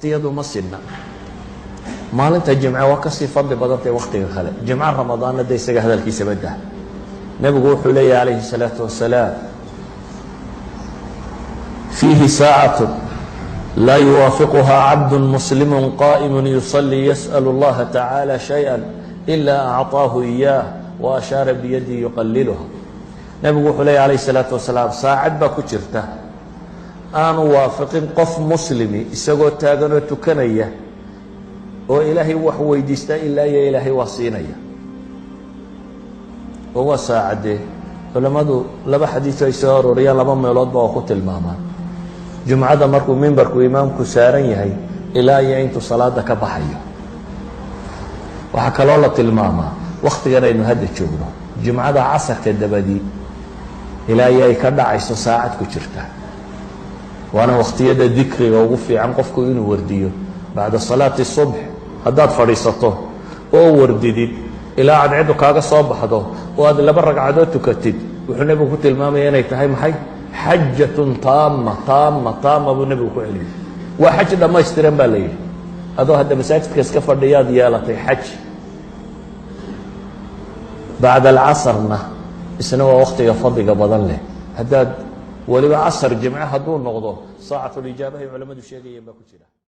iyadu ma sinna maalinta jimca waa kasii fadli badantay waqtiga kale jimca ramadaanna de isaga hadalkiisa badah nabigu wuxuu leeyahay alayhi salaatu wasalaam fiihi saacatu laa yuwaafiquhaa cabdu muslimu qaa'imun yusalii yas'alu allaha tacaala shayئa ilaa acطaahu iyaah wa ashaara biyadii yuqaliluha nabigu wuxuu leeyahy alayhi salaatu wasalaam saacad baa ku jirta aanu waafiqin qof muslimi isagoo taaganoo tukanaya oo ilaahay wax weydiista ilaa iyo ilaahay waa siinaya oo waa saacadee culamadu laba xadiis ay soo arooriyaan laba meeloodba oo ku tilmaamaan jumcada markuu mimbarku imaamku saaran yahay ilaa iyo intuu salaada ka baxayo waxaa kaloo la tilmaamaa wakhtigan aynu hadda joogno jumcada casarka dabadii ilaa iyo ay ka dhacayso saacad ku jirta waana wakhtiyada dikriga ugu fiican qofku inuu wardiyo bacda salaati subx haddaad fadhiisato oo wardidid ilaa cadceedu kaaga soo baxdo oo aad laba ragcadood tukatid wuxuu nebigu ku tilmaamaya inay tahay maxay xajatun taama buu nebigu ku celiyey waa xaj dhammaystiran baa la yidhi adoo hadda masaajidka iska fadhiyaad yeelatay xaj bacda alcasarna isna waa wakhtiga fadliga badan leh haddaad weliba casar jimce hadduu noqdo saacatulijaabahay culamadu sheegayeen baa ku jira